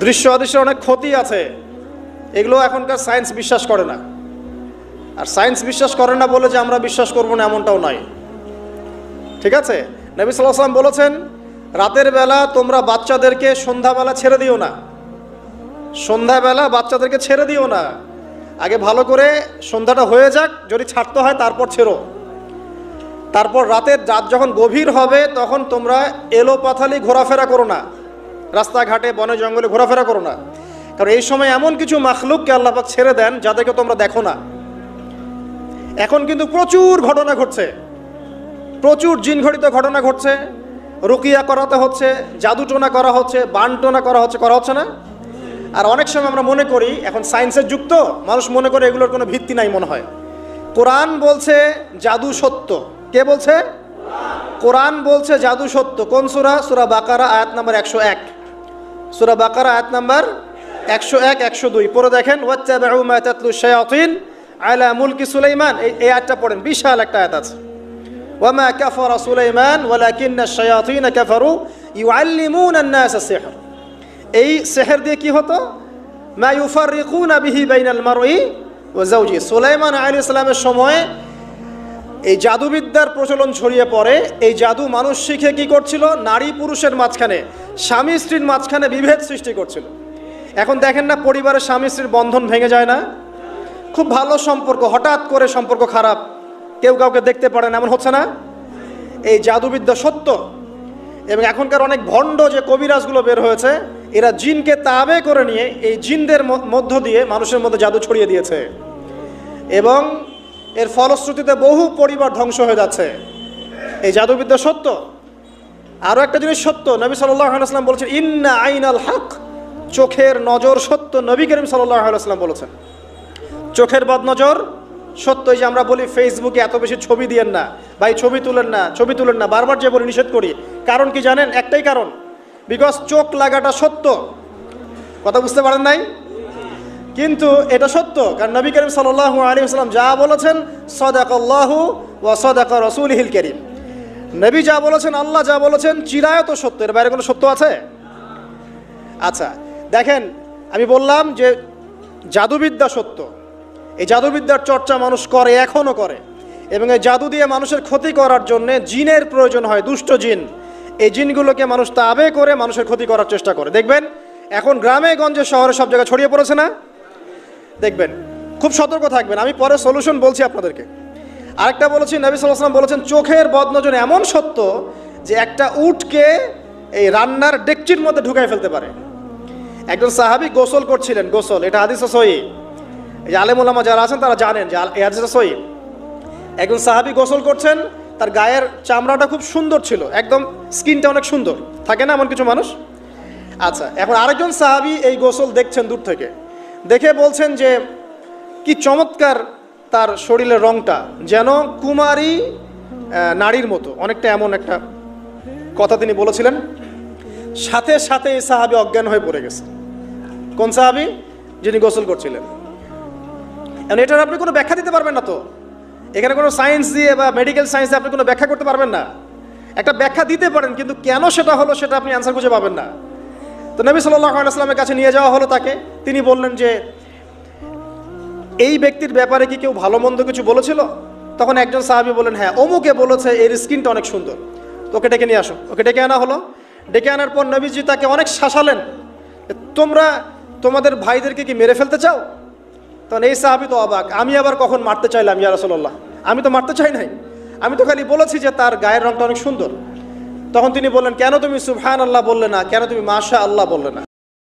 দৃশ্য অদৃশ্যের অনেক ক্ষতি আছে, এগুলো এখনকার সায়েন্স বিশ্বাস করে না। আর সায়েন্স বিশ্বাস করে না বলে যে আমরা বিশ্বাস করবো না এমনটাও নয়, ঠিক আছে? নবী সাল্লাল্লাহু আলাইহি ওয়াসাল্লাম বলেছেন, রাতের বেলা তোমরা বাচ্চাদেরকে সন্ধ্যাবেলা ছেড়ে দিও না, সন্ধ্যাবেলা বাচ্চাদেরকে ছেড়ে দিও না, আগে ভালো করে সন্ধ্যাটা হয়ে যাক, যদি ছাড়তে হয় তারপর ছেড়ো। তারপর রাতের রাত যখন গভীর হবে তখন তোমরা এলোপাথালি ঘোরাফেরা করো না, রাস্তাঘাটে বনে জঙ্গলে ঘোরাফেরা করো না, কারণ এই সময় এমন কিছু মাখলুককে আল্লাহ পাক ছেড়ে দেন যাদেরকে তোমরা দেখো না। এখন কিন্তু প্রচুর ঘটনা ঘটছে, প্রচুর জিনঘটিত ঘটনা ঘটছে, রুকিয়া করাতে হচ্ছে, জাদুটোনা করা হচ্ছে, বানটোনা করা হচ্ছে না? আর অনেক সময় আমরা মনে করি, এখন সায়েন্সের যুগ তো, মানুষ মনে করে এগুলোর কোনো ভিত্তি নাই মনে হয়। কোরআন বলছে জাদু সত্য। কে বলছে? কোরআন বলছে জাদু সত্য। কোন সূরা? সূরা বাকারা আয়াত নাম্বার 101। সূরা বাকারা আয়াত নাম্বার 101, 102 পড়ে দেখেন। ওয়াত্তাবিউ মা তাতলু শায়াতিন আলা মুলকি সুলাইমান, এই আয়াতটা পড়েন, বিশাল একটা আয়াত আছে। ওয়ামা কাফারা সুলাইমান ওয়ালাকিন্না শায়াতিন কাফারু ইউআল্লিমুনা আন-নাস সিহর। এই সিহর দিয়ে কি হতো? মা ইউফাররিকুনা বিহি বাইনাল মারই ওয়া যাওজি। সুলাইমান আলাইহিস সালামের সময় এই জাদুবিদ্যার প্রচলন ছড়িয়ে পড়ে। এই জাদু মানুষ শিখে কি করছিল? নারী পুরুষের মাঝখানে, স্বামী স্ত্রীর মাঝখানে বিভেদ সৃষ্টি করছিল। এখন দেখেন না, পরিবারের স্বামী স্ত্রীর বন্ধন ভেঙে যায় না? খুব ভালো সম্পর্ক, হঠাৎ করে সম্পর্ক খারাপ, কেউ কাউকে দেখতে পারে না, এমন হচ্ছে না? এই জাদুবিদ্যা সত্য। এবং এখনকার অনেক ভণ্ড যে কবিরাজগুলো বের হয়েছে, এরা জিনকে তাবে করে নিয়ে এই জিনদের মধ্য দিয়ে মানুষের মধ্যে জাদু ছড়িয়ে দিয়েছে, এবং এর ফলশ্রুতিতে বহু পরিবার ধ্বংস হয়ে যাচ্ছে। এই জাদুবিদ্যা সত্য। আরও একটা জিনিস সত্য, নবী সাল্লাল্লাহু আলাইহি ওয়াসাল্লাম বলেছেন, ইন্না আইনাল হক, চোখের নজর সত্য। নবী করিম সাল্লাল্লাহু আলাইহি ওয়াসাল্লাম বলেছেন চোখের বদনজর সত্য। এই যে আমরা বলি ফেসবুকে এত বেশি ছবি দিয়েন না ভাই, ছবি তুলেন না, ছবি তুলেন না, বারবার যে বলি নিষেধ করি, কারণ কি জানেন? একটাই কারণ, বিকজ চোখ লাগাটা সত্য। কথা বুঝতে পারেন নাই? কিন্তু এটা সত্য, কারণ নবী করিম সাল্লাল্লাহু আলাইহি ওয়াসাল্লাম যা বলেছেন, সাদাকাল্লাহু ওয়া সাদাকা রাসূলুহুল কারীম। নবী যা বলেছেন, আল্লাহ যা বলেছেন, চিরায়ত সত্য, এর বাইরে কোনো সত্য আছে? আচ্ছা দেখেন, আমি বললাম যে জাদুবিদ্যা সত্য। এই জাদুবিদ্যার চর্চা মানুষ করে, এখনও করে, এবং এই জাদু দিয়ে মানুষের ক্ষতি করার জন্য জিনের প্রয়োজন হয়, দুষ্ট জিন। এই জিনগুলোকে মানুষ তাবে করে মানুষের ক্ষতি করার চেষ্টা করে। দেখবেন এখন গ্রামে গঞ্জে শহরে সব জায়গায় ছড়িয়ে পড়েছে না? দেখবেন, খুব সতর্ক থাকবেন। আমি পরে সলিউশন বলছি আপনাদেরকে। আরেকটা বলেছি, নবী সাল্লাল্লাহু আলাইহি ওয়াসাল্লাম বলেছেন চোখের বদনজর এমন সত্য যে একটা উটকে এই রান্নার ডেকচির মধ্যে ঢুকাই ফেলতে পারে। একজন সাহাবী গোসল করছিলেন, গোসল, এটা হাদিসে সহিহ, এই আলেম ওলামা যারা আছেন তারা জানেন যে এই হাদিসে সহিহ। একজন সাহাবী গোসল করছেন, তার গায়ের চামড়াটা খুব সুন্দর ছিল, একদম স্কিনটা অনেক সুন্দর থাকে না এমন কিছু মানুষ? আচ্ছা, এখন আরেকজন সাহাবী এই গোসল দেখছেন দূর থেকে, দেখে বলছেন যে কি চমৎকার তার শরীরের রংটা, যেন কুমারী নারীর মতো, অনেকটা এমন একটা কথা তিনি বলেছিলেন। সাথে সাথে এই সাহাবী অজ্ঞান হয়ে পড়ে গেছে। কোন সাহাবী? যিনি গোসল করছিলেন। এখন এটার আপনি কোনো ব্যাখ্যা দিতে পারবেন না তো, এখানে কোনো সায়েন্স দিয়ে বা মেডিকেল সায়েন্স দিয়ে আপনি কোনো ব্যাখ্যা করতে পারবেন না। একটা ব্যাখ্যা দিতে পারেন, কিন্তু কেন সেটা হলো সেটা আপনি অ্যান্সার খুঁজে পাবেন না। তো নবী সাল্লাল্লাহু আলাইহি ওয়াসাল্লামের কাছে নিয়ে যাওয়া হলো তাকে। তিনি বললেন যে এই ব্যক্তির ব্যাপারে কি কেউ ভালো মন্দ কিছু বলেছিল? তখন একজন সাহাবী বলেন, হ্যাঁ, অমুকে বলেছে এর স্কিনটা অনেক সুন্দর, তো ওকে ডেকে নিয়ে আসো। ওকে ডেকে আনা হলো। ডেকে আনার পর নবীজি তাকে অনেক শাসালেন, তোমরা তোমাদের ভাইদেরকে কি মেরে ফেলতে চাও? তখন এই সাহাবী তো অবাক, আমি আবার কখন মারতে চাইলাম ইয়া রাসূলুল্লাহ? আমি তো মারতে চাই নাই, আমি তো খালি বলেছি যে তার গায়ের রংটা অনেক সুন্দর। তখন তিনি বললেন, কেন তুমি সুবহানাল্লাহ বললে না, কেন তুমি মাশাআল্লাহ বললে না?